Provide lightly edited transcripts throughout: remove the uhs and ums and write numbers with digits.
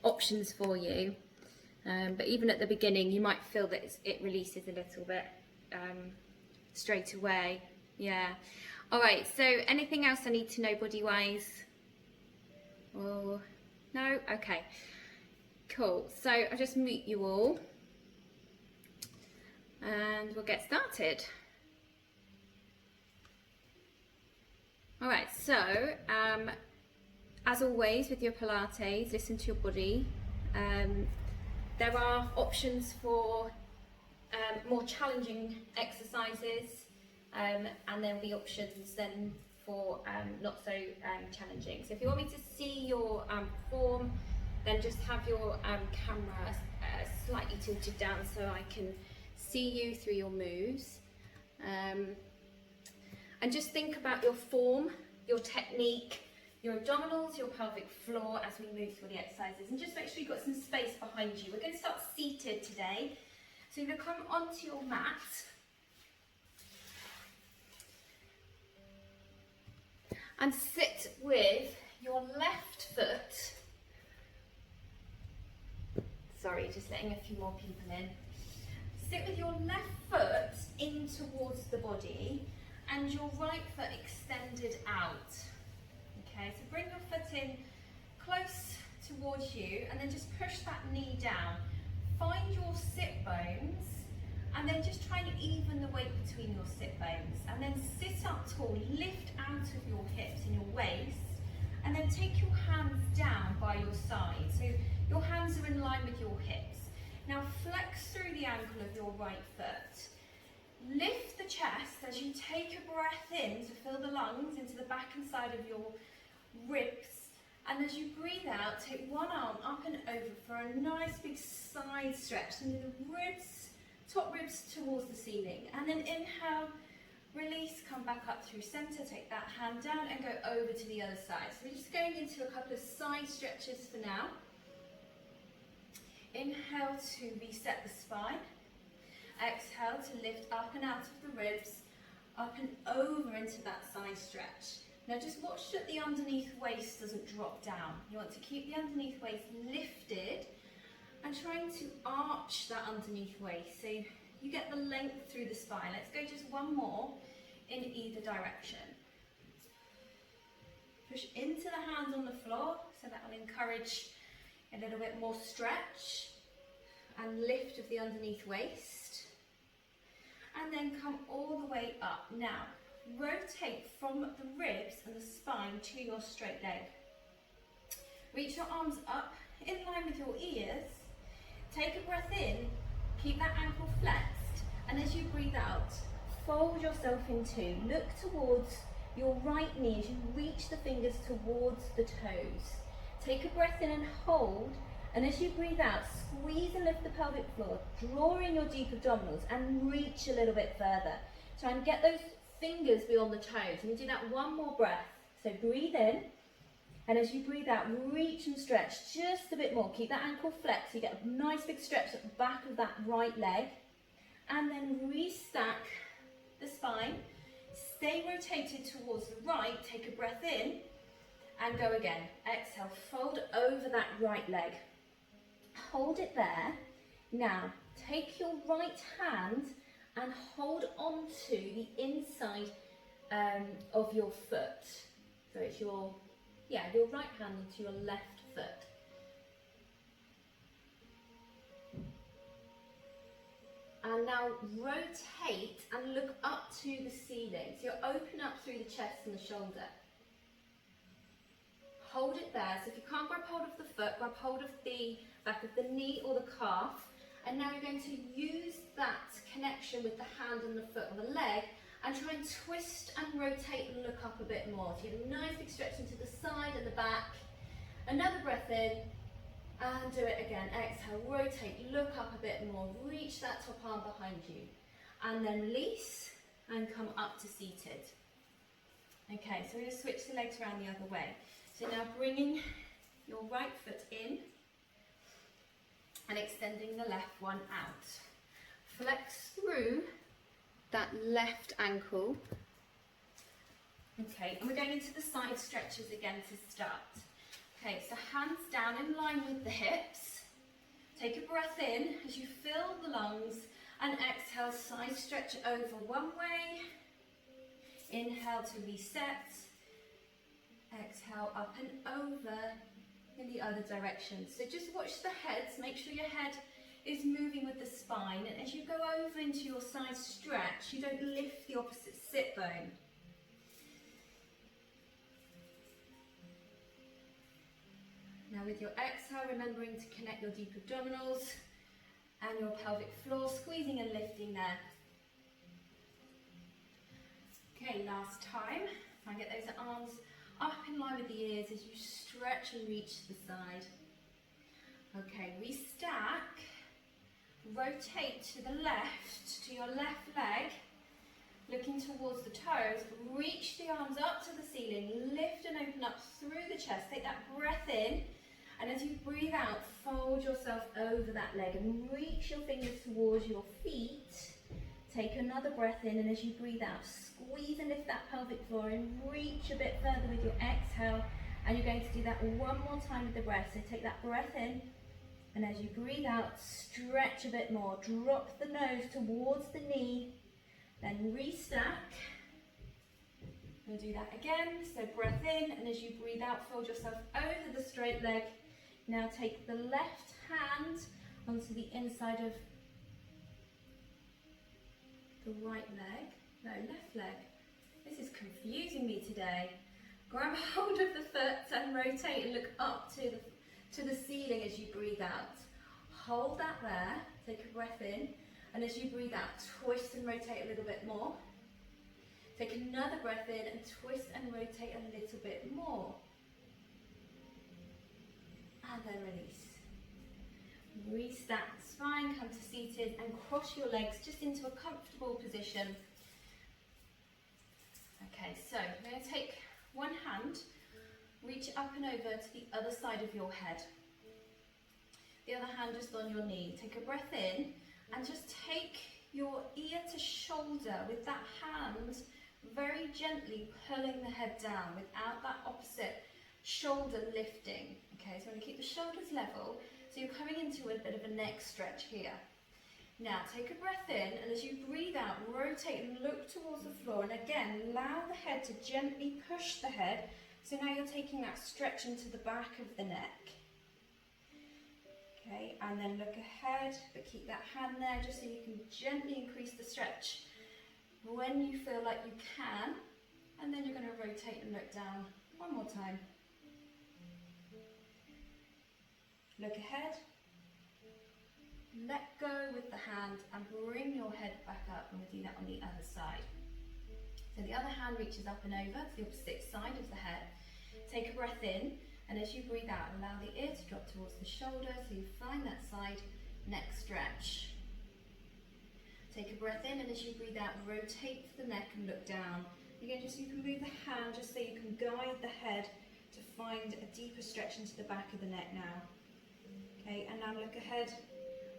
options for you. But even at the beginning, you might feel that it releases a little bit straight away. Yeah. All right, so anything else I need to know body-wise? Oh, no? Okay. Cool. So I'll just mute you all and we'll get started. All right, so as always with your Pilates, listen to your body. There are options for more challenging exercises, and there'll be options then for not so challenging. So if you want me to see your form, then just have your camera slightly tilted down so I can see you through your moves. And just think about your form, your technique, your abdominals, your pelvic floor as we move through the exercises. And just make sure you've got some space behind you. We're going to start seated today. So you're going to come onto your mat. And sit with your left foot. Sorry, just letting a few more people in. Sit with your left foot in towards the body and your right foot extended out. Okay, so bring your foot in close towards you and then just push that knee down. Find your sit bones and then just try and even the weight between your sit bones. And then sit up tall, lift out of your hips and your waist, and then take your hands down by your side. So your hands are in line with your hips. Now flex through the ankle of your right foot. Lift the chest as you take a breath in to fill the lungs into the back and side of your ribs. And as you breathe out, take one arm up and over for a nice big side stretch. And the ribs, top ribs towards the ceiling. And then inhale, release, come back up through center, take that hand down and go over to the other side. So we're just going into a couple of side stretches for now. Inhale to reset the spine. Exhale to lift up and out of the ribs, up and over into that side stretch. Now just watch that the underneath waist doesn't drop down. You want to keep the underneath waist lifted and trying to arch that underneath waist so you get the length through the spine. Let's go just one more in either direction. Push into the hands on the floor, so that will encourage a little bit more stretch and lift of the underneath waist. And then come all the way up. Now, rotate from the ribs and the spine to your straight leg. Reach your arms up in line with your ears. Take a breath in, keep that ankle flexed, and as you breathe out, fold yourself in two. Look towards your right knee as you reach the fingers towards the toes. Take a breath in and hold, and as you breathe out, squeeze and lift the pelvic floor, draw in your deep abdominals and reach a little bit further. Try and get those fingers beyond the toes. And you do that one more breath. So breathe in, and as you breathe out, reach and stretch just a bit more. Keep that ankle flexed, so you get a nice big stretch at the back of that right leg. And then restack the spine. Stay rotated towards the right, take a breath in, and go again. Exhale, fold over that right leg. Hold it there. Now, take your right hand and hold on to the inside of your foot. So it's your right hand onto your left foot. And now rotate and look up to the ceiling. So you're open up through the chest and the shoulder. Hold it there. So if you can't grab hold of the foot, grab hold of the back of the knee or the calf. And now you're going to use that connection with the hand and the foot and the leg and try and twist and rotate and look up a bit more. So you have a nice big stretch into the side and the back. Another breath in and do it again. Exhale, rotate, look up a bit more, reach that top arm behind you. And then release and come up to seated. Okay, so we're going to switch the legs around the other way. So now bringing your right foot in and extending the left one out. Flex through that left ankle. Okay, and we're going into the side stretches again to start. Okay, so hands down in line with the hips. Take a breath in as you fill the lungs and exhale, side stretch over one way. Inhale to reset. Exhale up and over in the other direction. So just watch the heads, make sure your head is moving with the spine, and as you go over into your side stretch, you don't lift the opposite sit bone. Now with your exhale, remembering to connect your deep abdominals and your pelvic floor, squeezing and lifting there. Okay, last time. Try and get those arms up in line with the ears as you stretch and reach the side. Okay, restack. Rotate to the left, to your left leg, looking towards the toes. Reach the arms up to the ceiling, lift and open up through the chest. Take that breath in, and as you breathe out, fold yourself over that leg and reach your fingers towards your feet. Take another breath in, and as you breathe out, squeeze and lift that pelvic floor and reach a bit further with your exhale. And you're going to do that one more time with the breath. So take that breath in, and as you breathe out, stretch a bit more. Drop the nose towards the knee, then restack. We'll do that again. So breath in, and as you breathe out, fold yourself over the straight leg. Now take the left hand onto the inside of the right leg. No, left leg. This is confusing me today. Grab hold of the foot and rotate and look up to the ceiling as you breathe out. Hold that there. Take a breath in, and as you breathe out, twist and rotate a little bit more. Take another breath in and twist and rotate a little bit more. And then release. Restack the spine, come to seated and cross your legs just into a comfortable position. Okay, so we're going to take one hand, reach up and over to the other side of your head. The other hand just on your knee. Take a breath in and just take your ear to shoulder with that hand, very gently pulling the head down without that opposite shoulder lifting. Okay, so we're going to keep the shoulders level. So you're coming into a bit of a neck stretch here. Now take a breath in, and as you breathe out, rotate and look towards the floor, and again allow the head to gently push the head. So now you're taking that stretch into the back of the neck. Okay, and then look ahead, but keep that hand there just so you can gently increase the stretch when you feel like you can. And then you're going to rotate and look down one more time. Look ahead, let go with the hand and bring your head back up, and we'll do that on the other side. So the other hand reaches up and over to the opposite side of the head. Take a breath in, and as you breathe out, allow the ear to drop towards the shoulder so you find that side neck stretch. Take a breath in, and as you breathe out, rotate the neck and look down. Again, just so you can move the hand just so you can guide the head to find a deeper stretch into the back of the neck now. Okay, and now look ahead,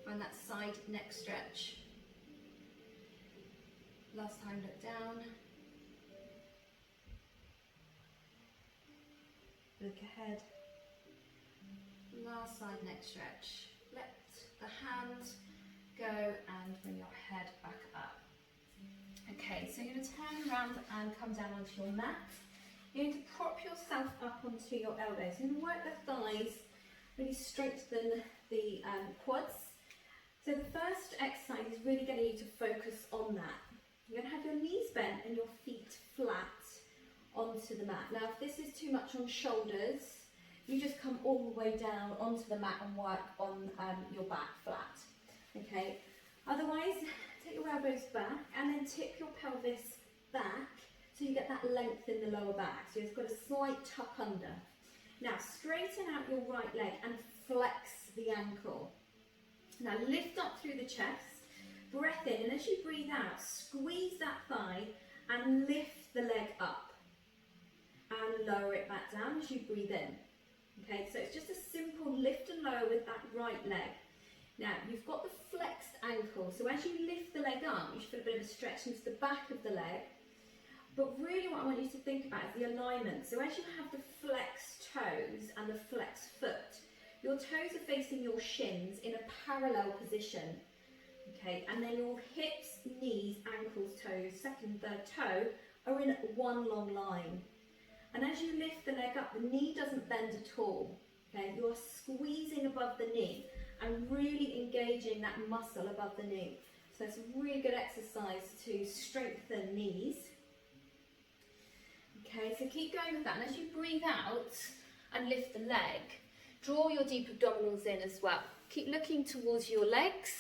find that side neck stretch. Last time, look down. Look ahead. Last side neck stretch. Let the hand go and bring your head back up. Okay, so you're going to turn around and come down onto your mat. You're going to prop yourself up onto your elbows. You're going to work the thighs, really strengthen the quads. So the first exercise is really getting you to focus on that. You're going to have your knees bent and your feet flat onto the mat. Now if this is too much on shoulders, you just come all the way down onto the mat and work on your back flat. Okay. Otherwise, take your elbows back and then tip your pelvis back so you get that length in the lower back. So it's got a slight tuck under. Now straighten out your right leg and flex the ankle. Now lift up through the chest, breath in, and as you breathe out, squeeze that thigh and lift the leg up. And lower it back down as you breathe in. Okay, so it's just a simple lift and lower with that right leg. Now you've got the flexed ankle, so as you lift the leg up, you should feel a bit of a stretch into the back of the leg. But really what I want you to think about is the alignment. So as you have the flex toes and the flexed foot. Your toes are facing your shins in a parallel position, okay, and then your hips, knees, ankles, toes, second, third toe are in one long line. And as you lift the leg up, the knee doesn't bend at all, okay, you're squeezing above the knee and really engaging that muscle above the knee. So it's a really good exercise to strengthen knees. Okay, so keep going with that, and as you breathe out and lift the leg, draw your deep abdominals in as well. Keep looking towards your legs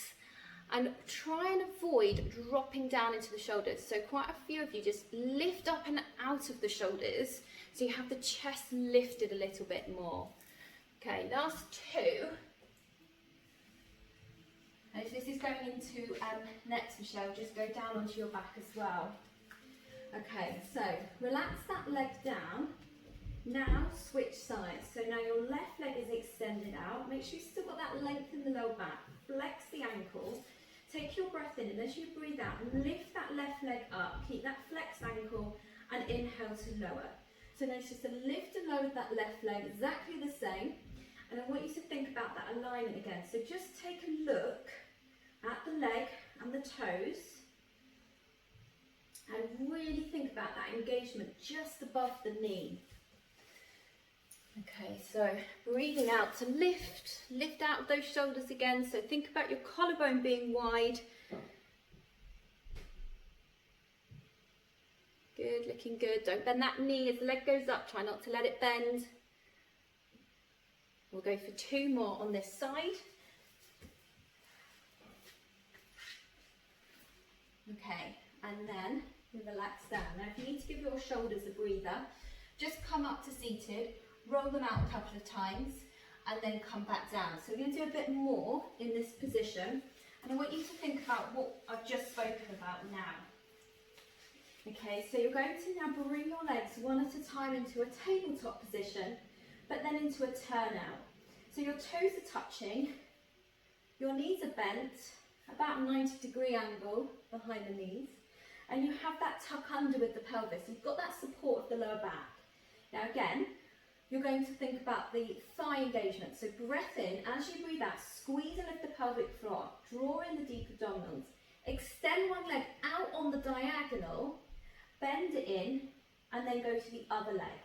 and try and avoid dropping down into the shoulders. So quite a few of you just lift up and out of the shoulders so you have the chest lifted a little bit more. Okay, last two. And if this is going into next, Michelle, just go down onto your back as well. Okay, so relax that leg down. Now switch sides. So now your left leg is extended out. Make sure you've still got that length in the lower back. Flex the ankle. Take your breath in, and as you breathe out, lift that left leg up. Keep that flexed ankle and inhale to lower. So notice just to lift and lower that left leg, exactly the same. And I want you to think about that alignment again. So just take a look at the leg and the toes. And really think about that engagement just above the knee. Okay, so breathing out to lift out of those shoulders again. So think about your collarbone being wide. Good, looking good. Don't bend that knee as the leg goes up. Try not to let it bend. We'll go for two more on this side. Okay, and then relax down. Now if you need to give your shoulders a breather, just come up to seated, roll them out a couple of times, and then come back down. So we're going to do a bit more in this position, and I want you to think about what I've just spoken about now. Okay, so you're going to now bring your legs one at a time into a tabletop position, but then into a turnout. So your toes are touching, your knees are bent, about a 90-degree angle behind the knees, and you have that tuck under with the pelvis. You've got that support of the lower back. Now again, you're going to think about the thigh engagement. So breath in, as you breathe out, squeeze and lift the pelvic floor, draw in the deep abdominals, extend one leg out on the diagonal, bend it in, and then go to the other leg.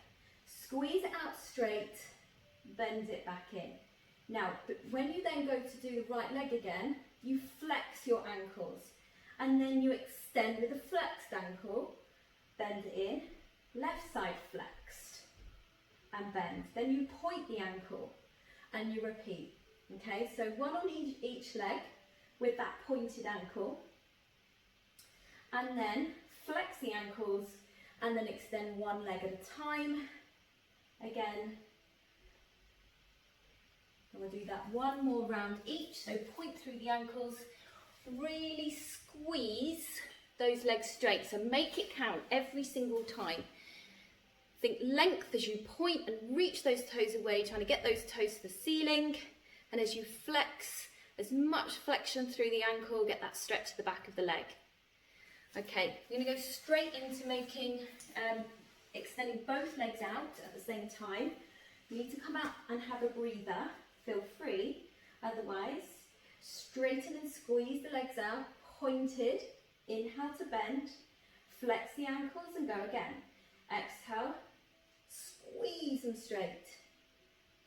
Squeeze it out straight, bend it back in. Now, when you then go to do the right leg again, you flex your ankles, and then you extend with a flexed ankle, bend it in, left side flexed, and bend. Then you point the ankle, and you repeat. Okay, so one on each leg with that pointed ankle, and then flex the ankles, and then extend one leg at a time. Again, and we'll do that one more round each. So point through the ankles, really squeeze those legs straight. So make it count every single time. Think length as you point and reach those toes away, trying to get those toes to the ceiling. And as you flex, as much flexion through the ankle, get that stretch to the back of the leg. Okay, we're going to go straight into making, extending both legs out at the same time. You need to come out and have a breather. Feel free. Otherwise, straighten and squeeze the legs out, pointed, inhale to bend, flex the ankles and go again. Exhale, squeeze them straight,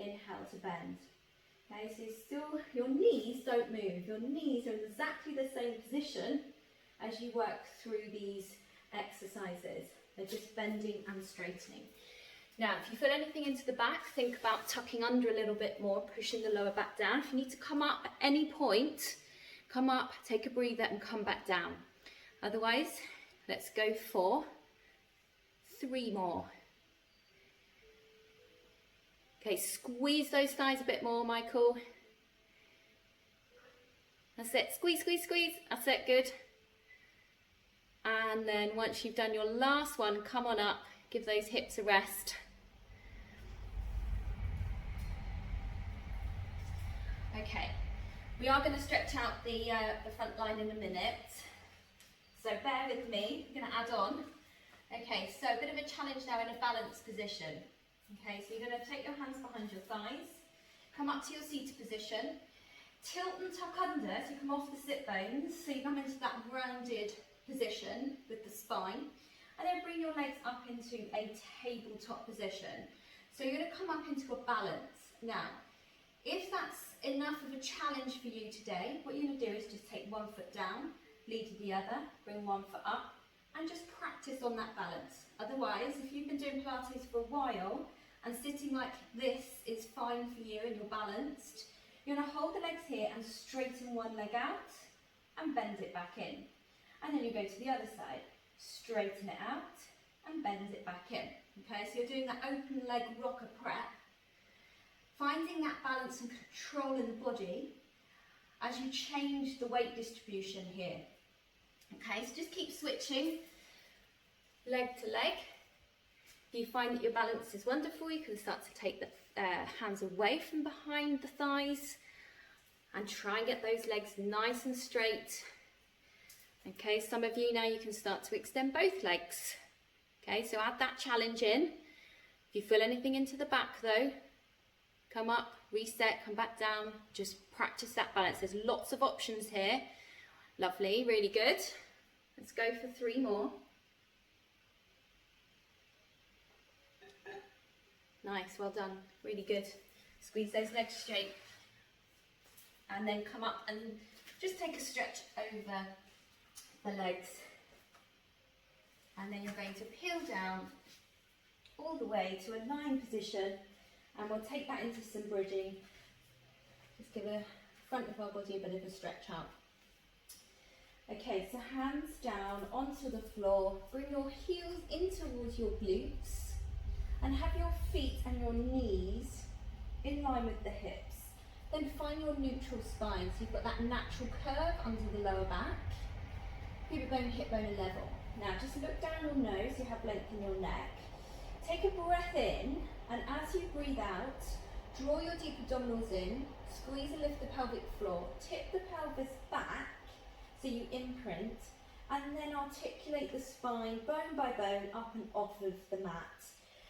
inhale to bend. Okay, so your knees don't move. Your knees are in exactly the same position as you work through these exercises. They're just bending and straightening. Now, if you feel anything into the back, think about tucking under a little bit more, pushing the lower back down. If you need to come up at any point, come up, take a breather and come back down. Otherwise, let's go for 3 more. Okay, squeeze those thighs a bit more, Michael. That's it, squeeze, squeeze, squeeze. That's it, good. And then once you've done your last one, come on up, give those hips a rest. Okay, we are going to stretch out the front line in a minute, so bear with me. I'm going to add on. Okay, so a bit of a challenge now in a balanced position. Okay, so you're going to take your hands behind your thighs, come up to your seated position, tilt and tuck under, so you come off the sit bones, so you come into that rounded position with the spine, and then bring your legs up into a tabletop position. So you're going to come up into a balance. Now, if that's enough of a challenge for you today, what you're going to do is just take one foot down, lead to the other, bring one foot up, and just practice on that balance. Otherwise, if you've been doing Pilates for a while, and sitting like this is fine for you and you're balanced, you're going to hold the legs here and straighten one leg out and bend it back in. And then you go to the other side, straighten it out and bend it back in. Okay, so you're doing that open leg rocker prep, finding that balance and control in the body as you change the weight distribution here. Okay, so just keep switching leg to leg. If you find that your balance is wonderful, you can start to take the hands away from behind the thighs and try and get those legs nice and straight. Okay, some of you now you can start to extend both legs. Okay, so add that challenge in. If you feel anything into the back though, come up, reset, come back down, just practice that balance. There's lots of options here. Lovely, really good. Let's go for 3 more. Nice, well done, really good. Squeeze those legs straight. And then come up and just take a stretch over the legs. And then you're going to peel down all the way to a lying position, and we'll take that into some bridging. Just give the front of our body a bit of a stretch out. Okay, so hands down onto the floor, bring your heels in towards your glutes and have your feet and your knees in line with the hips. Then find your neutral spine, so you've got that natural curve under the lower back. Pubic bone, hip bone are level. Now just look down your nose, you have length in your neck. Take a breath in, and as you breathe out, draw your deep abdominals in, squeeze and lift the pelvic floor, tip the pelvis back so you imprint, and then articulate the spine bone by bone up and off of the mat.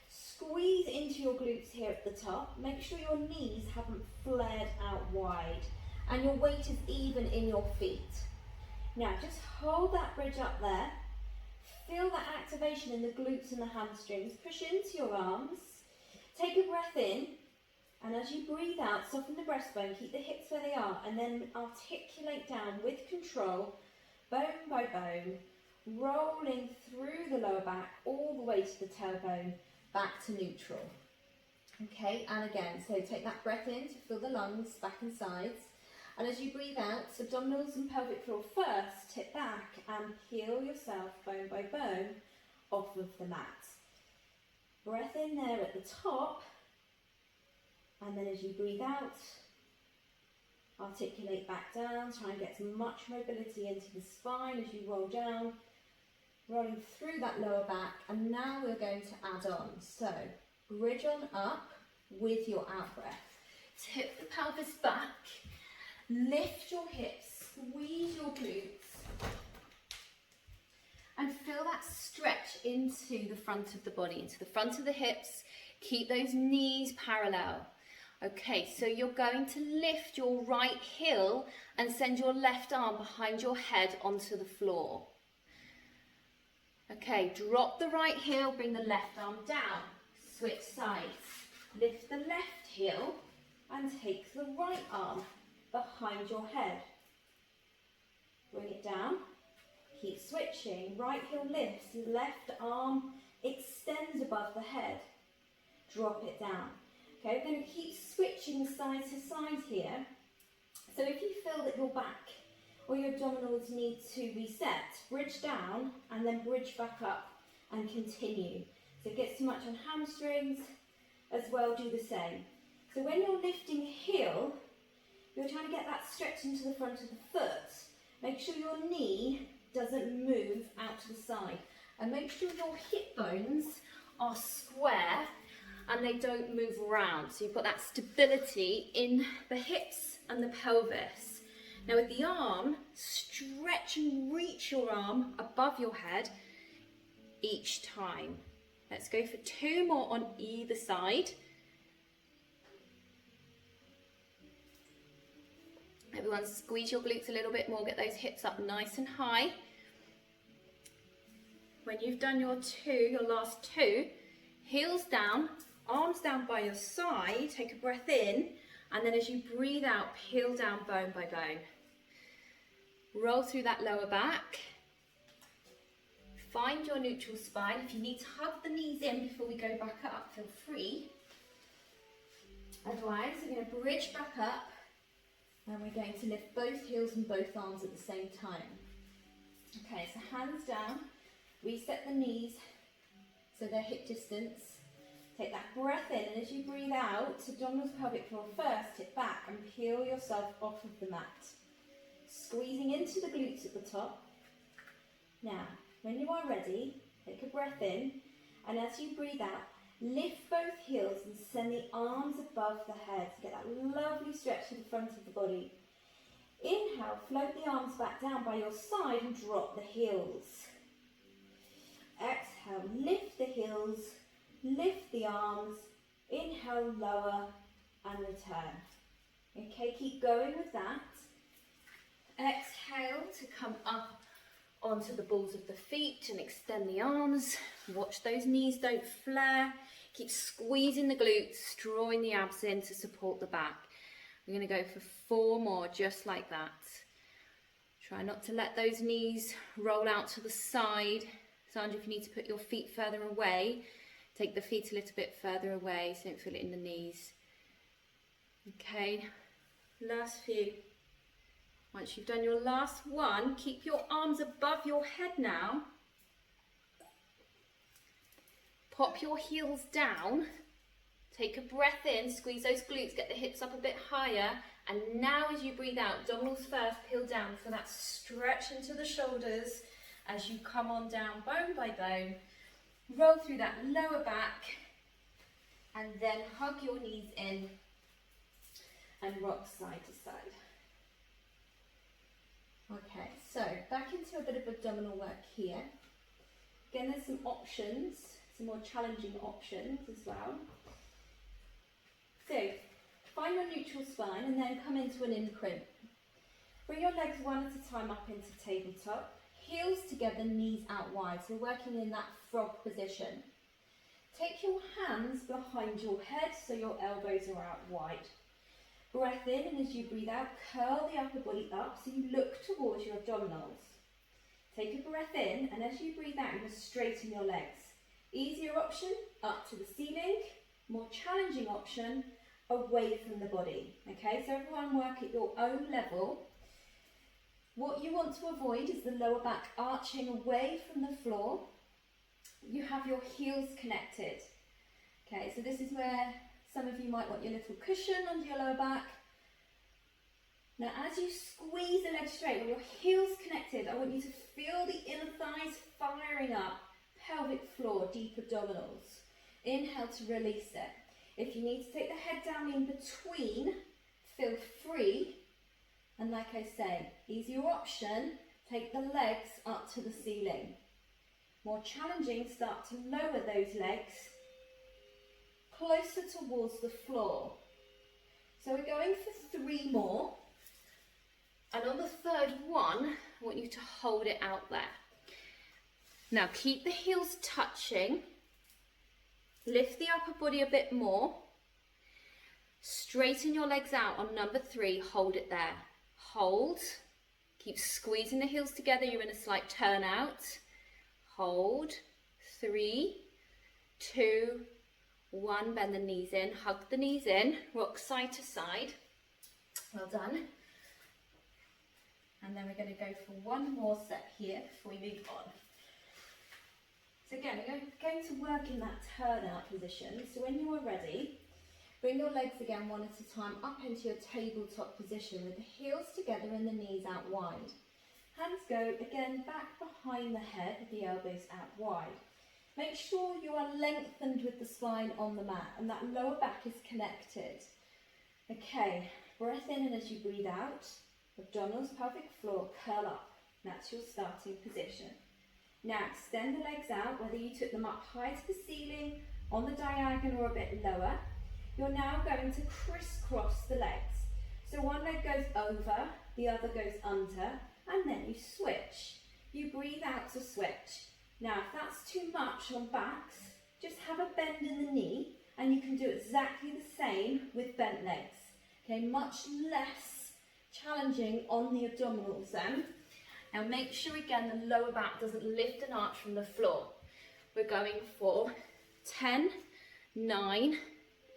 Squeeze into your glutes here at the top. Make sure your knees haven't flared out wide and your weight is even in your feet. Now just hold that bridge up there. Feel that activation in the glutes and the hamstrings. Push into your arms. Take a breath in, and as you breathe out, soften the breastbone, keep the hips where they are, and then articulate down with control, bone by bone, rolling through the lower back all the way to the tailbone, back to neutral. Okay, and again, so take that breath in to fill the lungs, back and sides. And as you breathe out, abdominals and pelvic floor first, tip back and peel yourself bone by bone off of the mat. Breath in there at the top, and then as you breathe out, articulate back down, try and get as much mobility into the spine as you roll down, rolling through that lower back, and now we're going to add on. So, bridge on up with your out breath. Tip the pelvis back, lift your hips, squeeze your glutes, and feel that stretch into the front of the body, into the front of the hips. Keep those knees parallel. Okay, so you're going to lift your right heel and send your left arm behind your head onto the floor. Okay, drop the right heel, bring the left arm down, switch sides. Lift the left heel and take the right arm behind your head. Bring it down, keep switching. Right heel lifts, left arm extends above the head. Drop it down. Okay, we're going to keep switching side to side here. So if you feel that your back or your abdominals need to reset, bridge down and then bridge back up and continue. So it gets too much on hamstrings as well, do the same. So when you're lifting heel, you're trying to get that stretch into the front of the foot. Make sure your knee doesn't move out to the side. And make sure your hip bones are square and they don't move around. So you've got that stability in the hips and the pelvis. Now with the arm, stretch and reach your arm above your head each time. Let's go for 2 more on either side. Everyone squeeze your glutes a little bit more, get those hips up nice and high. When you've done your last two, heels down, arms down by your side, take a breath in, and then as you breathe out, peel down bone by bone. Roll through that lower back. Find your neutral spine. If you need to hug the knees in before we go back up, feel free. Otherwise, we're going to bridge back up, and we're going to lift both heels and both arms at the same time. Okay, so hands down, reset the knees so they're hip distance. Take that breath in, and as you breathe out, abdominals, pelvic floor first, tip back and peel yourself off of the mat. Squeezing into the glutes at the top. Now, when you are ready, take a breath in, and as you breathe out, lift both heels and send the arms above the head to get that lovely stretch to the front of the body. Inhale, float the arms back down by your side and drop the heels. Exhale, lift the heels, lift the arms, inhale, lower and return. Okay, keep going with that. Exhale to come up onto the balls of the feet and extend the arms. Watch those knees don't flare. Keep squeezing the glutes, drawing the abs in to support the back. We're going to go for 4 more, just like that. Try not to let those knees roll out to the side. Sandra, if you need to put your feet further away, take the feet a little bit further away so you don't feel it in the knees. Okay, last few. Once you've done your last one, keep your arms above your head now. Pop your heels down. Take a breath in, squeeze those glutes, get the hips up a bit higher. And now as you breathe out, abdominals first, peel down for that stretch into the shoulders as you come on down bone by bone. Roll through that lower back and then hug your knees in and rock side to side. Okay, so back into a bit of abdominal work here. Again, there's some options, some more challenging options as well. So, find your neutral spine and then come into an imprint. Bring your legs one at a time up into tabletop. Heels together, knees out wide. So we're working in that frog position. Take your hands behind your head so your elbows are out wide. Breath in, and as you breathe out, curl the upper body up so you look towards your abdominals. Take a breath in, and as you breathe out, you're going to straighten your legs. Easier option, up to the ceiling. More challenging option, away from the body. Okay, so everyone work at your own level. What you want to avoid is the lower back arching away from the floor. You have your heels connected. Okay, so this is where some of you might want your little cushion under your lower back. Now as you squeeze the legs straight with your heels connected, I want you to feel the inner thighs firing up, pelvic floor, deep abdominals. Inhale to release it. If you need to take the head down in between, feel free. And like I say, easier option, take the legs up to the ceiling. More challenging, start to lower those legs closer towards the floor. So we're going for 3 more. And on the third one, I want you to hold it out there. Now keep the heels touching. Lift the upper body a bit more. Straighten your legs out on number 3, hold it there. Hold. Keep squeezing the heels together, you're in a slight turn out. Hold. 3, 2, 1, bend the knees in, hug the knees in, rock side to side. Well done. And then we're going to go for 1 more set here before we move on. So again, we're going to work in that turnout position. So when you are ready, bring your legs again one at a time up into your tabletop position with the heels together and the knees out wide. Hands go again back behind the head with the elbows out wide. Make sure you are lengthened with the spine on the mat and that lower back is connected. Okay, breath in, and as you breathe out, abdominals, pelvic floor, curl up. That's your starting position. Now extend the legs out, whether you took them up high to the ceiling, on the diagonal or a bit lower. You're now going to crisscross the legs. So one leg goes over, the other goes under, and then you switch. You breathe out to switch. Now if that's too much on backs, just have a bend in the knee, and you can do exactly the same with bent legs. Okay, much less challenging on the abdominals then. Now make sure again the lower back doesn't lift an arch from the floor. We're going for 10, 9,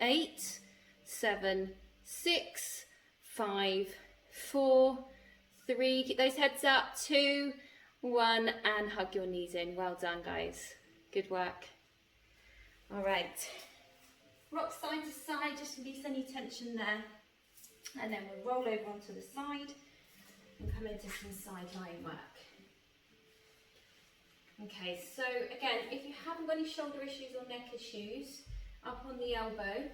8, 7, 6, 5, 4, 3, keep those heads up, 2, 1, and hug your knees in. Well done, guys. Good work. All right. Rock side to side, just release any tension there. And then we'll roll over onto the side and come into some side lying work. Okay, so again, if you haven't got any shoulder issues or neck issues, up on the elbow.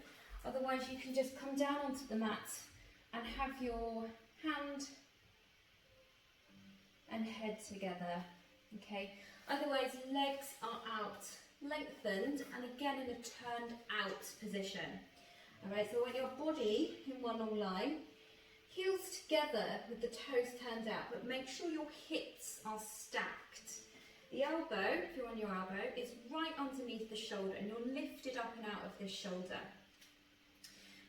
Otherwise, you can just come down onto the mat and have your hand and head together. Okay, otherwise, legs are out, lengthened, and again in a turned out position. All right, so I want your body in one long line, heels together with the toes turned out, but make sure your hips are stacked. The elbow, if you're on your elbow, is right underneath the shoulder and you're lifted up and out of this shoulder.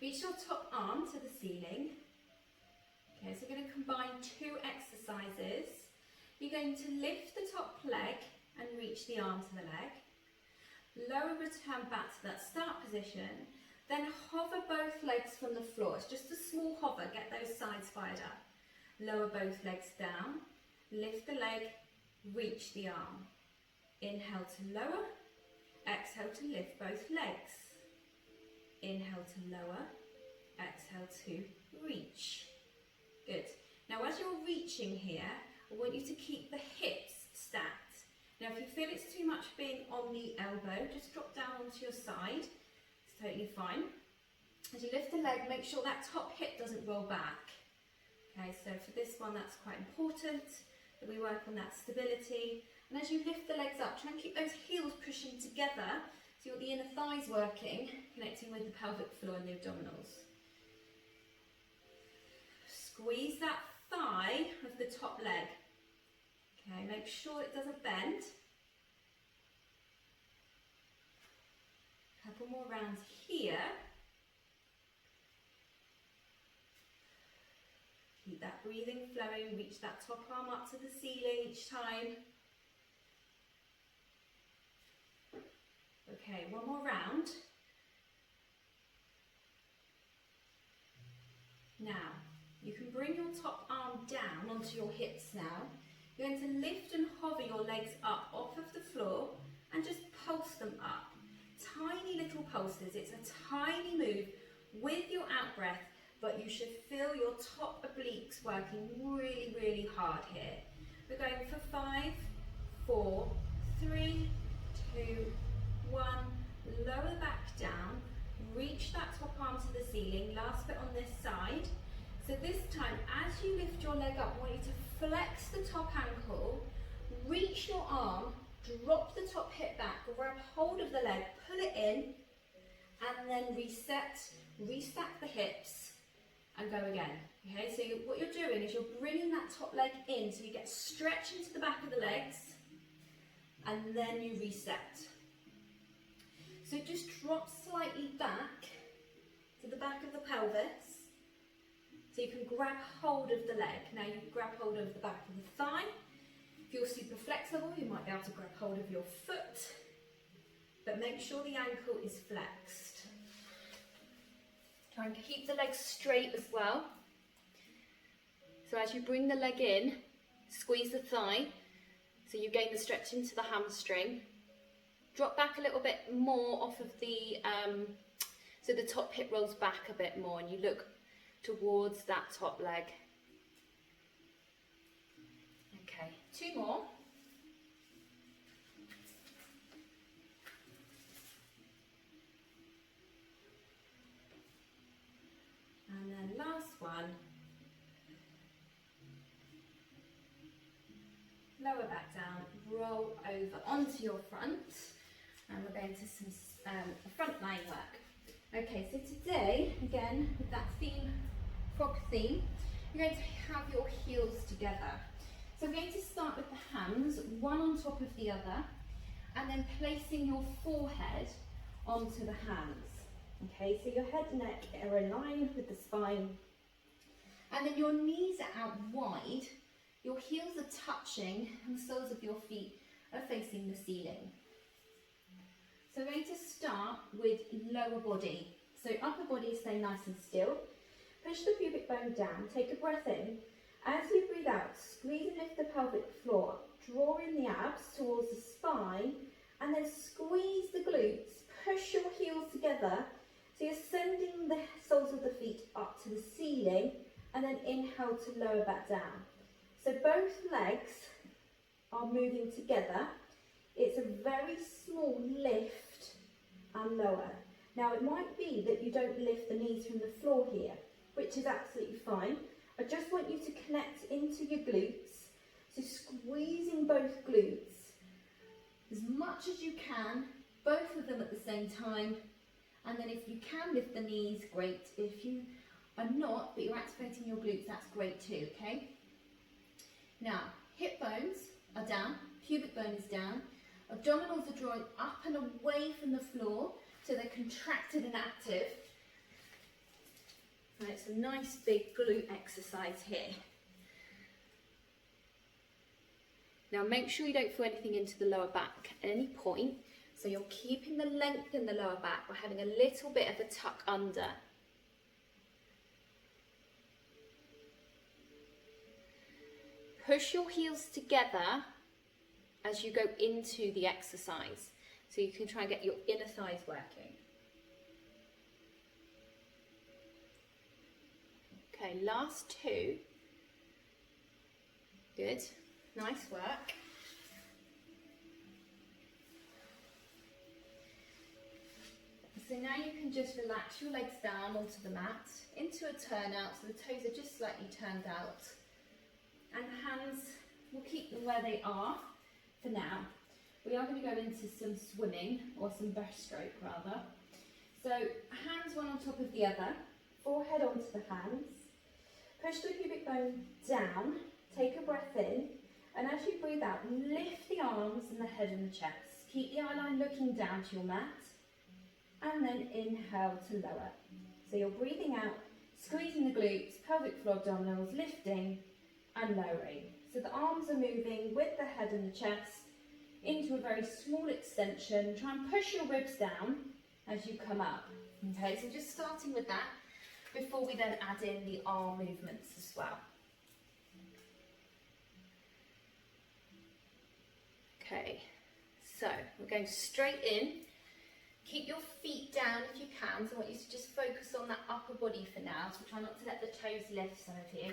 Reach your top arm to the ceiling. Okay, so we're going to combine two exercises. You're going to lift the top leg and reach the arm to the leg. Lower, return back to that start position. Then hover both legs from the floor. It's just a small hover, get those sides fired up. Lower both legs down, lift the leg, reach the arm. Inhale to lower, exhale to lift both legs. Inhale to lower, exhale to reach. Good. Now as you're reaching here, I want you to keep the hips stacked. Now if you feel it's too much being on the elbow, just drop down onto your side. It's totally fine. As you lift the leg, make sure that top hip doesn't roll back. Okay, so for this one that's quite important, that we work on that stability. And as you lift the legs up, try and keep those heels pushing together, so you've got the inner thighs working, connecting with the pelvic floor and the abdominals. Squeeze that thigh of the top leg. Okay, make sure it doesn't bend. Couple more rounds here. Keep that breathing flowing, reach that top arm up to the ceiling each time. Okay, one more round. Now, you can bring your top arm down onto your hips now. You're going to lift and hover your legs up off of the floor and just pulse them up. Tiny little pulses. It's a tiny move with your out breath, but you should feel your top obliques working really, really hard here. We're going for 5, 4, 3, 2, 1. Lower back down. Reach that top arm to the ceiling. Last bit on this side. So this time, as you lift your leg up, I want you to flex the top ankle, reach your arm, drop the top hip back, grab hold of the leg, pull it in, and then reset, restack the hips, and go again. Okay, so what you're doing is you're bringing that top leg in, so you get stretch into the back of the legs, and then you reset. So just drop slightly back to the back of the pelvis, so you can grab hold of the leg. Now you can grab hold of the back of the thigh. If you're super flexible, you might be able to grab hold of your foot, but make sure the ankle is flexed. Try and keep the leg straight as well. So as you bring the leg in, squeeze the thigh, so you gain the stretch into the hamstring. Drop back a little bit more off of the, so the top hip rolls back a bit more and you look towards that top leg. Okay, 2 more. And then last one. Lower back down, roll over onto your front, and we're going to some front line work. Okay, so today, again, with that theme, frog theme, you're going to have your heels together. So we're going to start with the hands, one on top of the other, and then placing your forehead onto the hands. Okay, so your head and neck are in line with the spine, and then your knees are out wide, your heels are touching, and the soles of your feet are facing the ceiling. So we're going to start with lower body. So upper body, stay nice and still. Push the pubic bone down, take a breath in. As you breathe out, squeeze and lift the pelvic floor, draw in the abs towards the spine, and then squeeze the glutes, push your heels together, so you're sending the soles of the feet up to the ceiling, and then inhale to lower back down. So both legs are moving together. It's a very small lift and lower. Now it might be that you don't lift the knees from the floor here, which is absolutely fine. I just want you to connect into your glutes, so squeezing both glutes as much as you can, both of them at the same time, and then if you can lift the knees, great. If you are not, but you're activating your glutes, that's great too, okay? Now, hip bones are down, pubic bone is down, abdominals are drawing up and away from the floor, so they're contracted and active. And it's a nice big glute exercise here. Now make sure you don't feel anything into the lower back at any point. So you're keeping the length in the lower back by having a little bit of a tuck under. Push your heels together as you go into the exercise. So you can try and get your inner thighs working. Okay, last two. Good, nice work. So now you can just relax your legs down onto the mat, into a turnout, so the toes are just slightly turned out. And hands, we'll keep them where they are for now. We are going to go into some swimming, or some breaststroke rather. So hands one on top of the other, forehead onto the hands. Push the pubic bone down, take a breath in, and as you breathe out, lift the arms and the head and the chest. Keep the eye line looking down to your mat, and then inhale to lower. So you're breathing out, squeezing the glutes, pelvic floor, abdominals, lifting and lowering. So the arms are moving with the head and the chest into a very small extension. Try and push your ribs down as you come up. Okay, so just starting with that before we then add in the arm movements as well. Okay, so we're going straight in. Keep your feet down if you can, so I want you to just focus on that upper body for now, so try not to let the toes lift, some of you.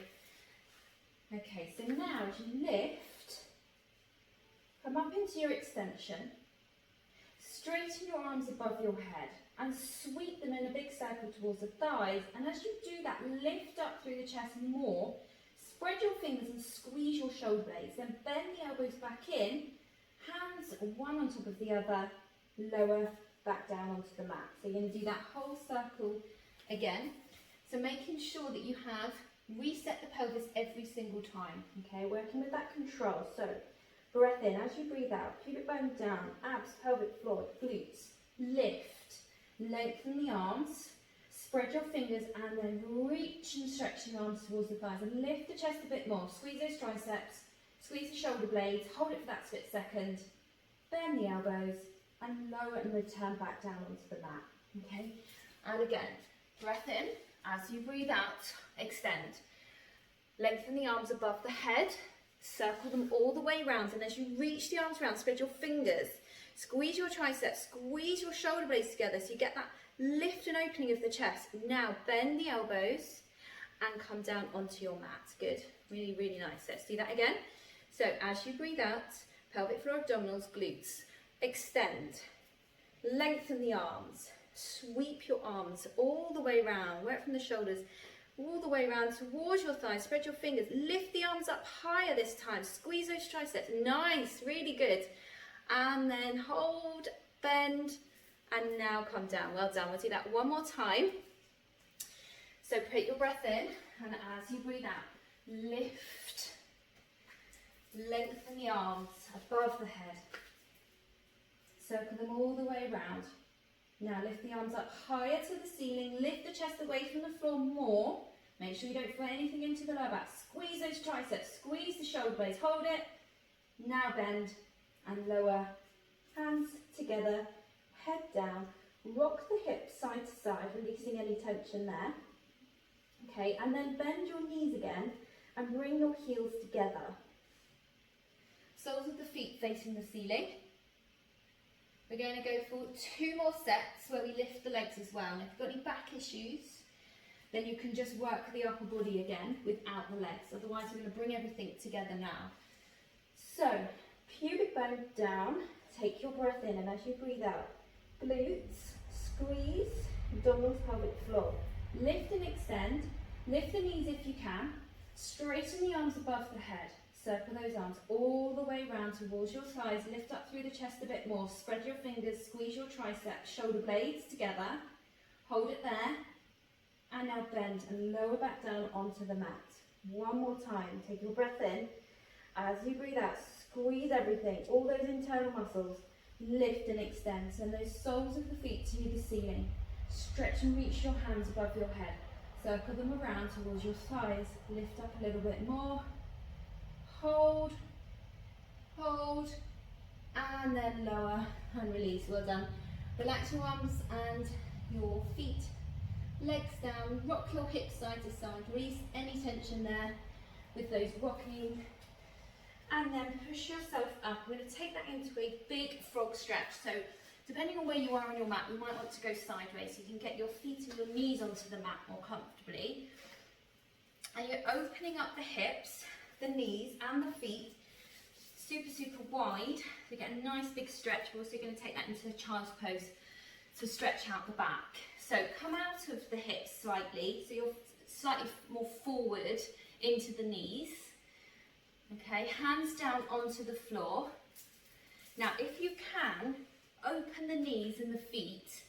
Okay, so now as you lift, come up into your extension, straighten your arms above your head and sweep them in a big circle towards the thighs, and as you do that, lift up through the chest more, spread your fingers and squeeze your shoulder blades, then bend the elbows back in, hands one on top of the other, lower back down onto the mat. So you're going to do that whole circle again. So making sure that you have reset the pelvis every single time, okay, working with that control. So breath in, as you breathe out, pubic bone down, abs, pelvic floor, glutes, lift, lengthen the arms, spread your fingers and then reach and stretch the arms towards the thighs and lift the chest a bit more, squeeze those triceps, squeeze the shoulder blades, hold it for that split second, bend the elbows and lower and return back down onto the mat, okay? And again, breath in, as you breathe out, extend. Lengthen the arms above the head, circle them all the way around, and as you reach the arms around, spread your fingers, squeeze your triceps, squeeze your shoulder blades together so you get that lift and opening of the chest. Now bend the elbows and come down onto your mat. Good, really, really nice. Let's do that again. So as you breathe out, pelvic floor, abdominals, glutes, extend, lengthen the arms, sweep your arms all the way around, work from the shoulders, all the way around towards your thighs. Spread your fingers, lift the arms up higher this time, squeeze those triceps, nice, really good. And then hold, bend, and now come down. Well done. We'll do that one more time. So put your breath in, and as you breathe out, lift, lengthen the arms above the head. Circle them all the way around. Now lift the arms up higher to the ceiling, lift the chest away from the floor more. Make sure you don't put anything into the lower back. Squeeze those triceps, squeeze the shoulder blades, hold it. Now bend and lower, hands together, head down. Rock the hips side to side, releasing any tension there. Okay, and then bend your knees again and bring your heels together. Soles of the feet facing the ceiling. We're going to go for 2 more sets where we lift the legs as well. And if you've got any back issues, then you can just work the upper body again without the legs. Otherwise, we're going to bring everything together now. So, pubic bone down. Take your breath in, and as you breathe out, glutes, squeeze, abdominals, pelvic floor. Lift and extend. Lift the knees if you can. Straighten the arms above the head. Circle those arms all the way around towards your thighs. Lift up through the chest a bit more. Spread your fingers, squeeze your triceps, shoulder blades together. Hold it there. And now bend and lower back down onto the mat. One more time. Take your breath in. As you breathe out, squeeze everything, all those internal muscles. Lift and extend. Send those soles of the feet to the ceiling. Stretch and reach your hands above your head. Circle them around towards your thighs. Lift up a little bit more. Hold, hold, and then lower and release. Well done. Relax your arms and your feet, legs down. Rock your hips side to side. Release any tension there with those rocking. And then push yourself up. We're going to take that into a big frog stretch. So depending on where you are on your mat, you might want to go sideways so you can get your feet and your knees onto the mat more comfortably. And you're opening up the hips, the knees and the feet, super wide. So you get a nice big stretch. We're also going to take that into a child's pose to stretch out the back. So come out of the hips slightly, so you're slightly more forward into the knees. Okay, hands down onto the floor. Now if you can, open the knees and the feet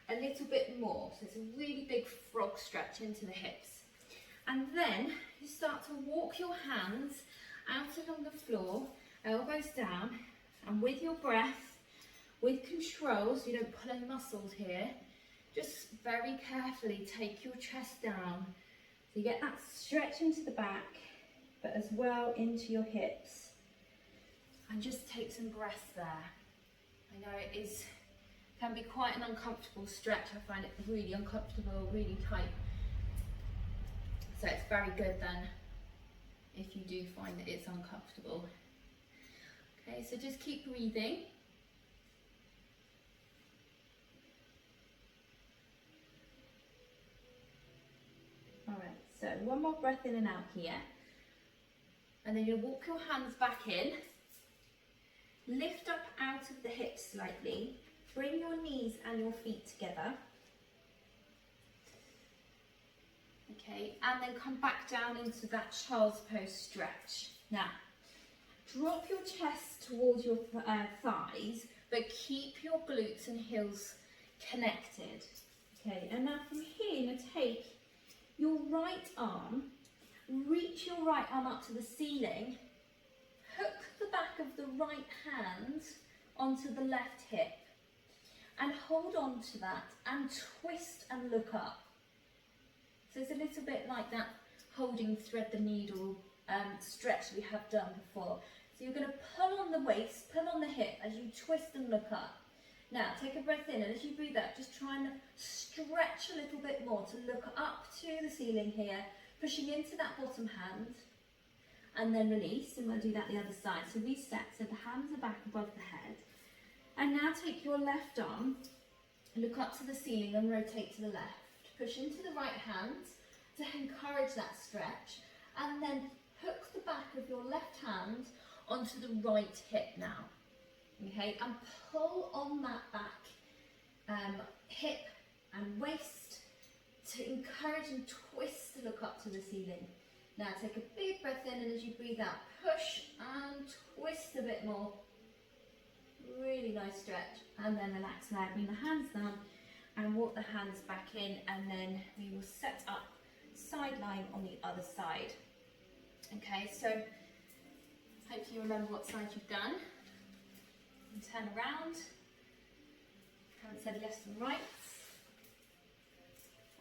a little bit more. So it's a really big frog stretch into the hips. And then you start to walk your hands out along the floor, elbows down, and with your breath, with control, so you don't pull any muscles here, just very carefully take your chest down. So you get that stretch into the back, but as well into your hips. And just take some breath there. I know it can be quite an uncomfortable stretch. I find it really uncomfortable, really tight. So it's very good then if you do find that it's uncomfortable. Okay, so just keep breathing. All right, so one more breath in and out here. And then you'll walk your hands back in. Lift up out of the hips slightly. Bring your knees and your feet together. Okay, and then come back down into that child's pose stretch. Now, drop your chest towards your thighs, but keep your glutes and heels connected. Okay, and now from here, you're going to take your right arm, reach your right arm up to the ceiling, hook the back of the right hand onto the left hip, and hold on to that and twist and look up. So it's a little bit like that holding thread the needle stretch we have done before. So you're going to pull on the waist, pull on the hip as you twist and look up. Now take a breath in, and as you breathe out, just try and stretch a little bit more to look up to the ceiling here, pushing into that bottom hand, and then release, and we'll do that the other side. So reset, so the hands are back above the head. And now take your left arm, look up to the ceiling and rotate to the left. Push into the right hand to encourage that stretch, and then hook the back of your left hand onto the right hip now. Okay, and pull on that back hip and waist to encourage and twist to look up to the ceiling. Now take a big breath in, and as you breathe out, push and twist a bit more. Really nice stretch, and then relax there. Bring the hands down and walk the hands back in, and then we will set up side lying on the other side. Okay, so hopefully you remember what side you've done. And turn around. Haven't said left and right.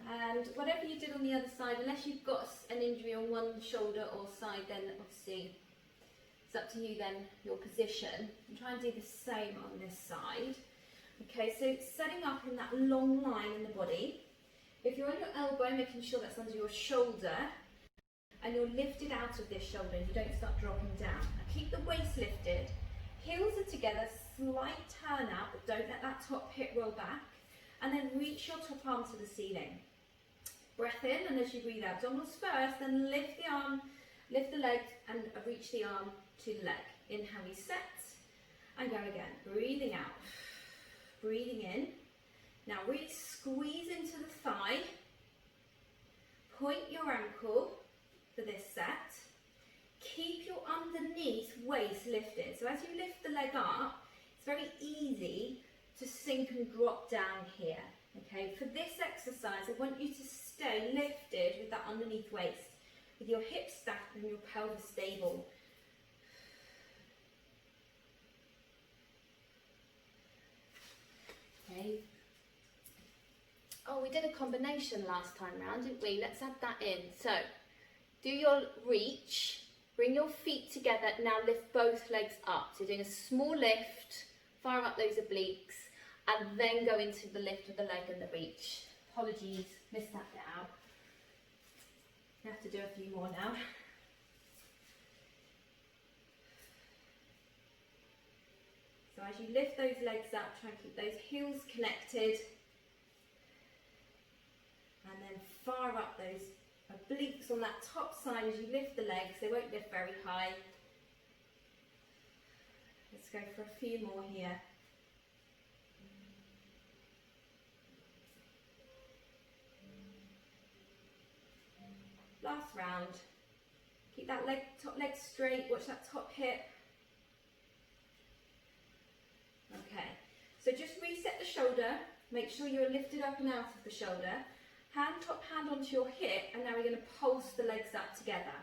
And whatever you did on the other side, unless you've got an injury on one shoulder or side, then obviously it's up to you then, your position. And try and do the same on this side. Okay, so setting up in that long line in the body. If you're on your elbow, making sure that's under your shoulder, and you're lifted out of this shoulder and you don't start dropping down. Now keep the waist lifted, heels are together, slight turn out, but don't let that top hip roll back, and then reach your top arm to the ceiling. Breath in, and as you breathe out, abdominals first, then lift the arm, lift the leg, and reach the arm to the leg. Inhale, reset, and go again. Breathing out, breathing in. Now really squeeze into the thigh, point your ankle for this set. Keep your underneath waist lifted. So as you lift the leg up, it's very easy to sink and drop down here. Okay, for this exercise, I want you to stay lifted with that underneath waist, with your hips stacked and your pelvis stable. Okay. Oh, we did a combination last time round, didn't we? Let's add that in. So, do your reach, bring your feet together, now lift both legs up. So doing a small lift, fire up those obliques, and then go into the lift of the leg and the reach. Apologies, missed that bit out. I have to do a few more now. So as you lift those legs up, try and keep those heels connected. And then fire up those obliques on that top side as you lift the legs. They won't lift very high. Let's go for a few more here. Last round. Keep that leg, top leg straight. Watch that top hip. Okay. So just reset the shoulder. Make sure you're lifted up and out of the shoulder. Top hand onto your hip, and now we're going to pulse the legs up together.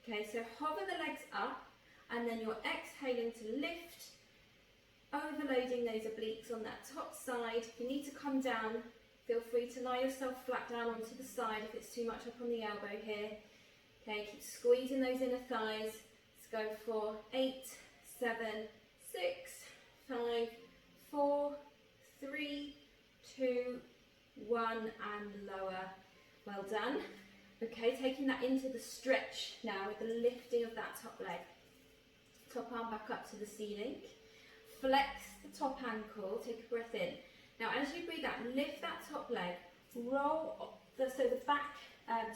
Okay, so hover the legs up, and then you're exhaling to lift, overloading those obliques on that top side. If you need to come down, feel free to lie yourself flat down onto the side if it's too much up on the elbow here. Okay, keep squeezing those inner thighs. Let's go for 8, 7, 6, 5, 4, 3, 2, 1, and lower. Well done. Okay, taking that into the stretch now with the lifting of that top leg. Top arm back up to the ceiling. Flex the top ankle, take a breath in. Now as you breathe out, lift that top leg, roll up, so the back,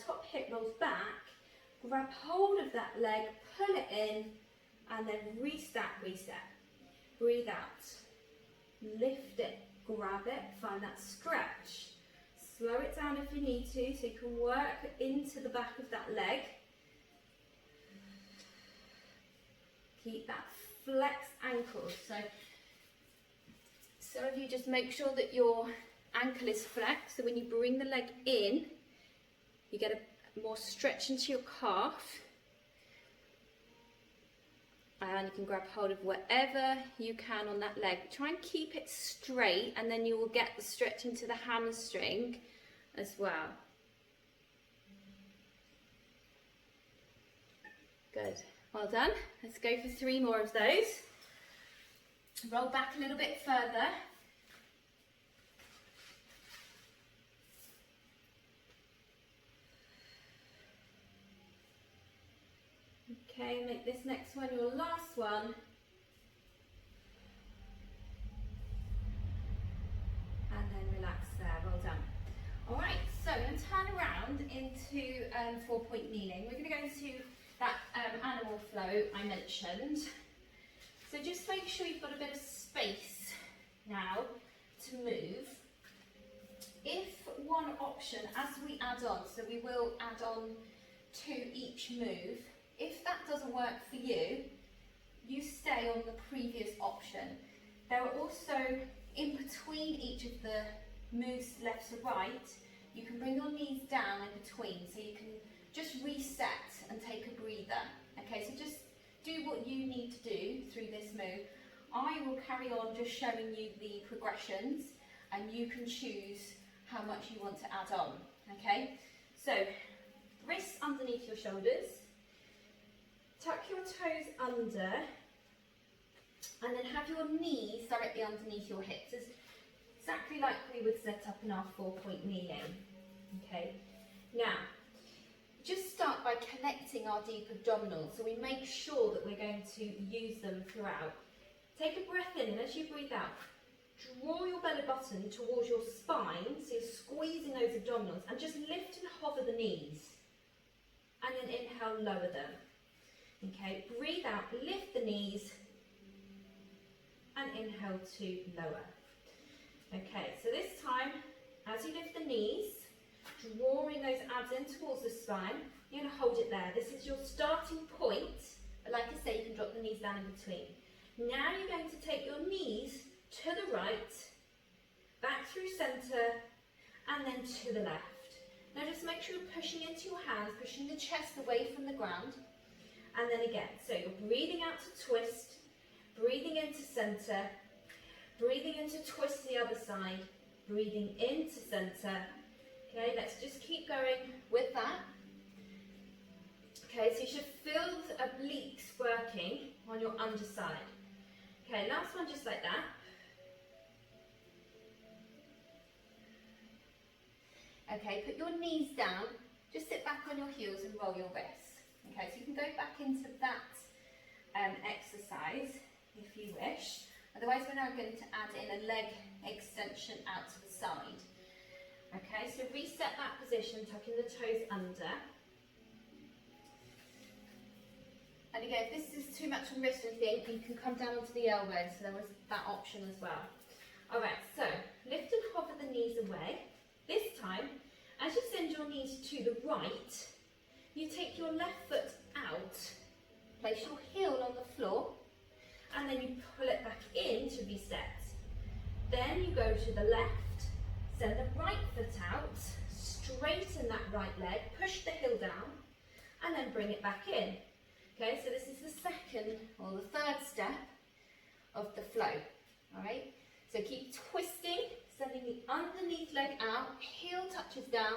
top hip rolls back, grab hold of that leg, pull it in, and then restack, reset. Breathe out, lift it, grab it, find that stretch. Slow it down if you need to, so you can work into the back of that leg. Keep that flexed ankle. So some of you just make sure that your ankle is flexed, so when you bring the leg in, you get a more stretch into your calf. And you can grab hold of whatever you can on that leg. Try and keep it straight, and then you will get the stretch into the hamstring as well. Good. Well done. Let's go for 3 more of those. Roll back a little bit further. Okay, make this next one your last one. And then relax there, well done. All right, so I'm going to turn around into 4-point kneeling. We're going to go into that animal flow I mentioned. So just make sure you've got a bit of space now to move if one option, as we add on, so we will add on to each move, if that doesn't work for you, you stay on the previous option. There are also, in between each of the moves left to right, you can bring your knees down in between, so you can just reset and take a breather. Okay, so just do what you need to do through this move. I will carry on just showing you the progressions, and you can choose how much you want to add on. Okay, so wrists underneath your shoulders, tuck your toes under, and then have your knees directly underneath your hips. It's exactly like we would set up in our 4-point kneeling. Okay, now just start by connecting our deep abdominals, so we make sure that we're going to use them throughout. Take a breath in, and as you breathe out, draw your belly button towards your spine, so you're squeezing those abdominals, and just lift and hover the knees. And then inhale, lower them. Okay, breathe out, lift the knees, and inhale to lower. Okay, so this time, as you lift the knees, drawing those abs in towards the spine, you're going to hold it there. This is your starting point, but like I say, you can drop the knees down in between. Now you're going to take your knees to the right, back through centre, and then to the left. Now just make sure you're pushing into your hands, pushing the chest away from the ground, and then again. So you're breathing out to twist, breathing into centre, breathing into twist the other side, breathing into centre. Okay, let's just keep going with that. Okay, so you should feel the obliques working on your underside. Okay, last one just like that. Okay, put your knees down, just sit back on your heels and roll your wrists. Okay, so you can go back into that exercise if you wish. Otherwise, we're now going to add in a leg extension out to the side. Okay, so reset that position, tucking the toes under. And again, if this is too much on wrist or anything, you can come down onto the elbows, so there was that option as well. Alright, so lift and hover the knees away. This time, as you send your knees to the right, you take your left foot out, place your heel on the floor, and then you pull it back in to reset. Then you go to the left, send the right foot out, straighten that right leg, push the heel down, and then bring it back in. Okay, so this is the second or the third step of the flow. Alright, so keep twisting, sending the underneath leg out, heel touches down,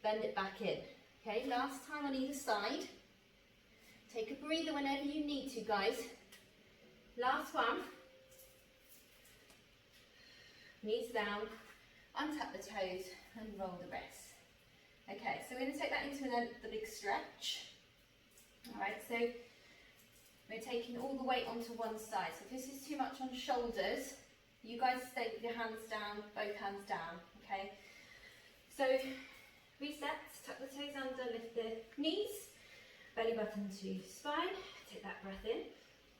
bend it back in. Okay, last time on either side. Take a breather whenever you need to, guys. Last one. Knees down, untap the toes, and roll the wrists. Okay, so we're going to take that into the big stretch. Alright, so we're taking all the weight onto one side. So if this is too much on shoulders, you guys stay with your hands down, both hands down, okay? So reset, tuck the toes under, lift the knees, belly button to spine, take that breath in.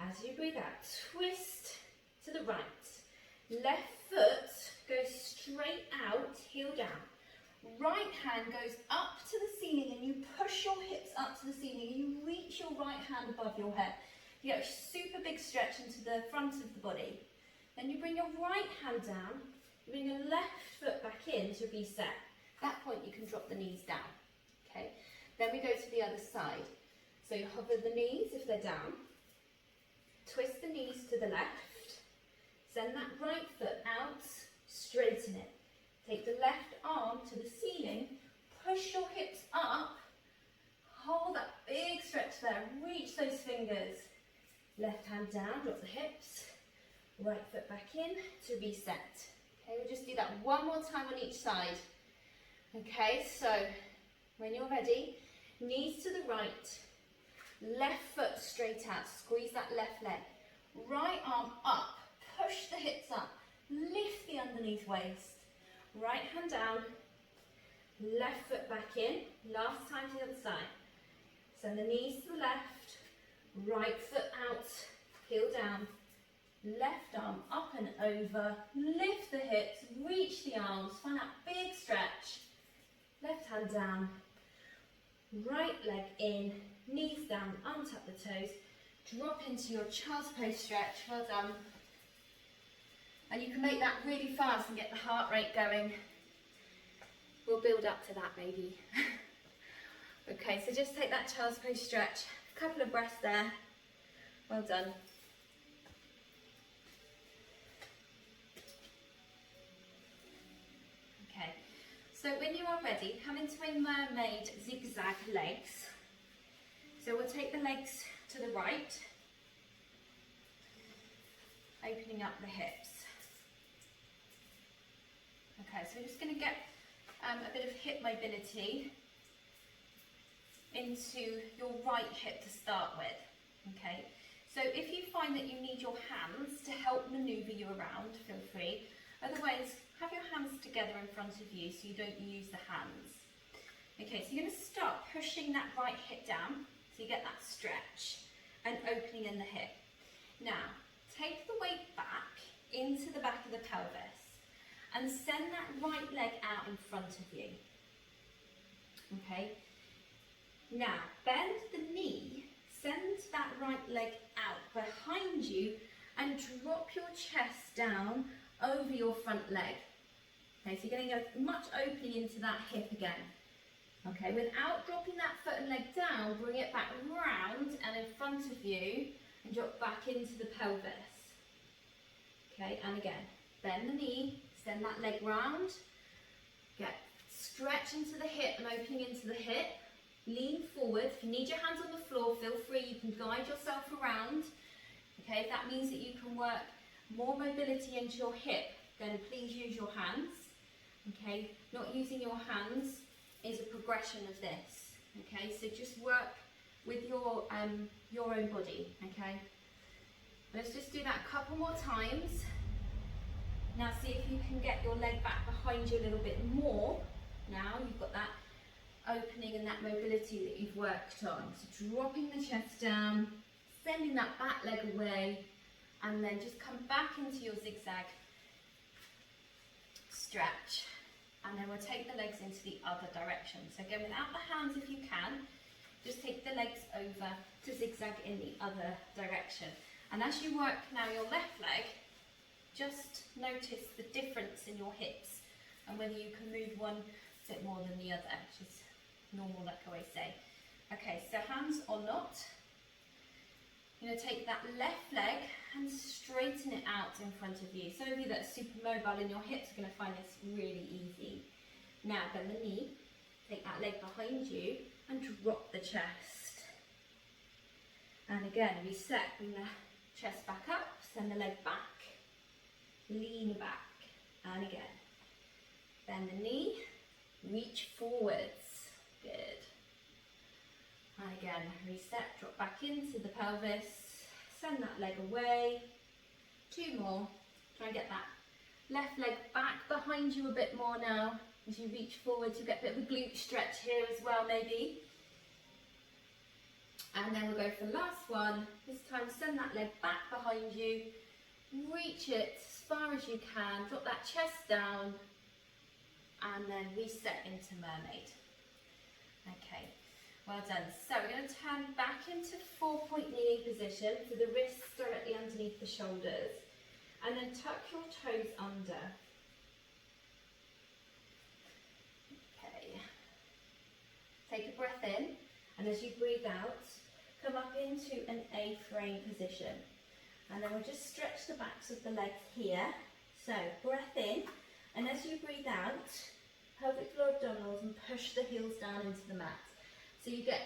As you breathe out, twist to the right. Left foot goes straight out, heel down. Right hand goes up to the ceiling, and you push your hips up to the ceiling, and you reach your right hand above your head. You get a super big stretch into the front of the body. Then you bring your right hand down, you bring your left foot back in to reset. At that point you can drop the knees down. Okay. Then we go to the other side. So you hover the knees if they're down, twist the knees to the left, send that right foot out, straighten it. Take the left arm to the ceiling, push your hips up, hold that big stretch there, reach those fingers. Left hand down, drop the hips, right foot back in to reset. Okay, we'll just do that one more time on each side. Okay, so when you're ready, knees to the right, left foot straight out, squeeze that left leg, right arm up, push the hips up, lift the underneath waist. Right hand down, left foot back in, last time to the other side. Send the knees to the left, right foot out, heel down, left arm up and over, lift the hips, reach the arms, find that big stretch, left hand down, right leg in, knees down, untap the toes, drop into your child's pose stretch, well done. And you can make that really fast and get the heart rate going. We'll build up to that maybe. Okay, so just take that child's pose stretch, a couple of breaths there, well done. Okay, so when you are ready, come into a mermaid zigzag legs. So we'll take the legs to the right, opening up the hips. Okay, so we're just going to get a bit of hip mobility into your right hip to start with. Okay, so if you find that you need your hands to help maneuver you around, feel free. Otherwise, have your hands together in front of you so you don't use the hands. Okay, so you're going to start pushing that right hip down so you get that stretch and opening in the hip. Now, take the weight back into the back of the pelvis and send that right leg out in front of you. Okay, now bend the knee, send that right leg out behind you and drop your chest down over your front leg. Okay, so you're going to go much opening into that hip again. Okay, without dropping that foot and leg down, bring it back round and in front of you and drop back into the pelvis. Okay, and again, bend the knee, send that leg round, get stretch into the hip and opening into the hip, lean forward. If you need your hands on the floor, feel free, you can guide yourself around. Okay, if that means that you can work more mobility into your hip, then please use your hands. Okay, not using your hands is a progression of this. Okay, so just work with your own body. Okay, let's just do that a couple more times. Now see if you can get your leg back behind you a little bit more. Now you've got that opening and that mobility that you've worked on. So dropping the chest down, sending that back leg away, and then just come back into your zigzag stretch. And then we'll take the legs into the other direction. So again, without the hands if you can, just take the legs over to zigzag in the other direction. And as you work now your left leg, just notice the difference in your hips and whether you can move one bit more than the other, which is normal, like I always say. Okay, so hands or not. You're going to take that left leg and straighten it out in front of you. Some of you that are super mobile in your hips are going to find this really easy. Now bend the knee, take that leg behind you and drop the chest. And again, reset, bring the chest back up, send the leg back, lean back, and again. Bend the knee, reach forwards, good. And again, reset, drop back into the pelvis, send that leg away, 2 more, try and get that left leg back behind you a bit more now. As you reach forward, you get a bit of a glute stretch here as well maybe. And then we'll go for the last one. This time send that leg back behind you, reach it as far as you can, drop that chest down, and then reset into mermaid. Okay, well done. So we're going to turn back into 4-point kneeling position, so the wrists directly underneath the shoulders, and then tuck your toes under. Okay, take a breath in, and as you breathe out, come up into an A-frame position. And then we'll just stretch the backs of the legs here. So breath in, and as you breathe out, pelvic floor abdominals and push the heels down into the mat. So you get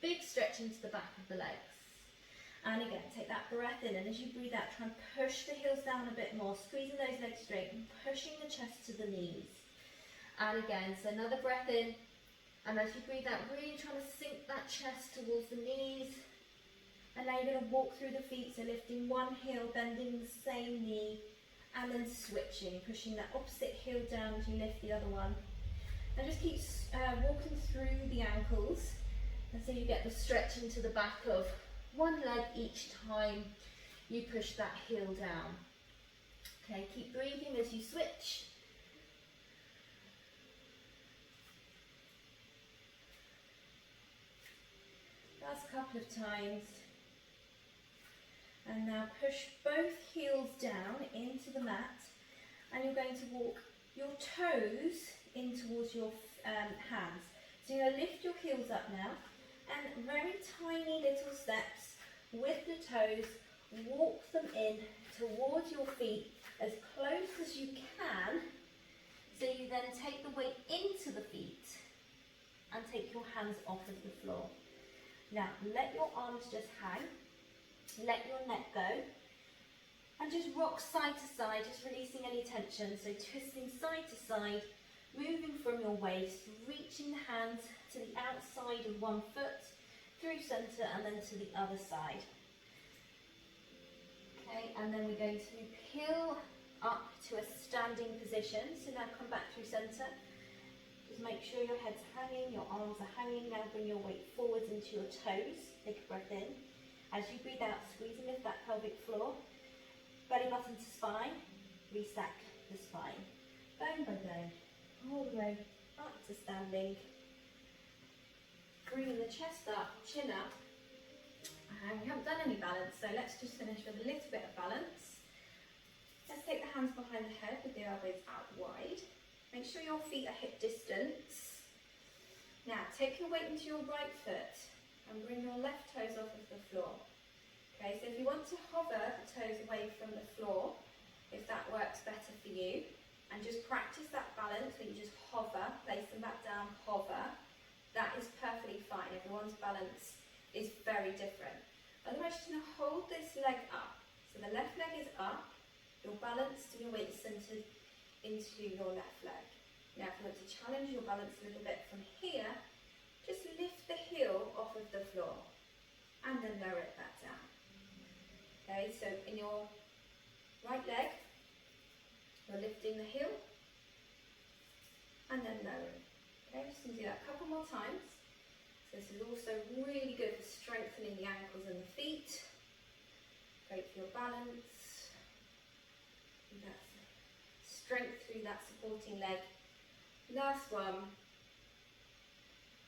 big stretch into the back of the legs. And again, take that breath in, and as you breathe out, try and push the heels down a bit more, squeezing those legs straight and pushing the chest to the knees. And again, so another breath in, and as you breathe out, really trying to sink that chest towards the knees. And now you're going to walk through the feet, so lifting one heel, bending the same knee, and then switching, pushing that opposite heel down as you lift the other one. And just keep walking through the ankles, and so you get the stretch into the back of one leg each time you push that heel down. Okay, keep breathing as you switch. Last couple of times. And now push both heels down into the mat, and you're going to walk your toes in towards your hands. So you're going to lift your heels up now, and very tiny little steps with the toes, walk them in towards your feet as close as you can. So you then take the weight into the feet and take your hands off of the floor. Now let your arms just hang, let your neck go, and just rock side to side, just releasing any tension. So twisting side to side, moving from your waist, reaching the hands to the outside of one foot, through centre and then to the other side. Okay, and then we're going to peel up to a standing position. So now come back through centre. Just make sure your head's hanging, your arms are hanging. Now bring your weight forwards into your toes. Take a breath in. As you breathe out, squeeze and lift that pelvic floor. Belly button to spine. Restack the spine. Bone by bone. All the way up to standing. Bringing the chest up, chin up. And we haven't done any balance, so let's just finish with a little bit of balance. Let's take the hands behind the head with the elbows out wide. Make sure your feet are hip distance. Now take your weight into your right foot and bring your left toes off of the floor. Okay, so if you want to hover the toes away from the floor, if that works better for you, and just practice that balance where you just hover, place them back down, hover, that is perfectly fine. Everyone's balance is very different. Otherwise, you're going to hold this leg up. So the left leg is up, you're balanced and your weight is centered into your left leg. Now, if you want to challenge your balance a little bit from here, just lift the heel off of the floor and then lower it back down. Okay, so in your right leg, you're lifting the heel and then lowering. Okay, just going to do that a couple more times. So this is also really good for strengthening the ankles and the feet. Great for your balance. And that's strength through that supporting leg. Last one.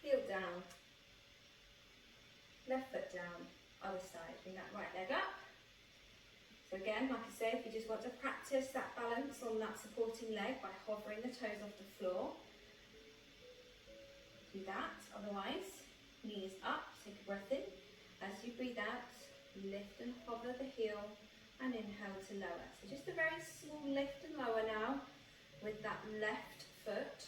Heel down. Left foot down. Other side. Bring that right leg up. So again, like I say, if you just want to practice that balance on that supporting leg by hovering the toes off the floor, do that. Otherwise, knees up, take a breath in. As you breathe out, lift and hover the heel and inhale to lower. So just a very small lift and lower now with that left foot.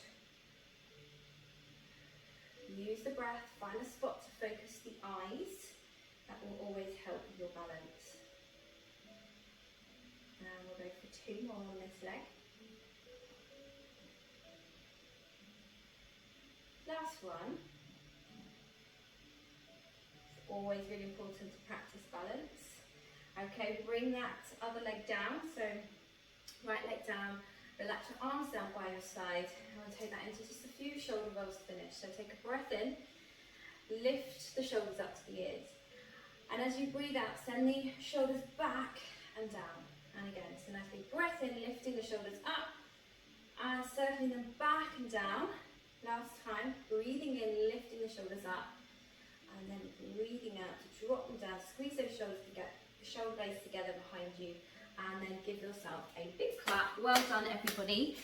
Use the breath, find a spot to focus the eyes. That will always help with your balance. Now we'll go for 2 more on this leg. Last one. It's always really important to practice balance. Okay, bring that other leg down. So right leg down, relax your arms down by your side. I want to take that into just a few shoulder rolls to finish. So take a breath in, lift the shoulders up to the ears. And as you breathe out, send the shoulders back and down. And again, so nice big breath in, lifting the shoulders up and circling them back and down. Last time, breathing in, lifting the shoulders up, and then breathing out to drop them down. Squeeze those shoulders together, shoulder blades together behind you, and then give yourself a big clap. Well done, everybody.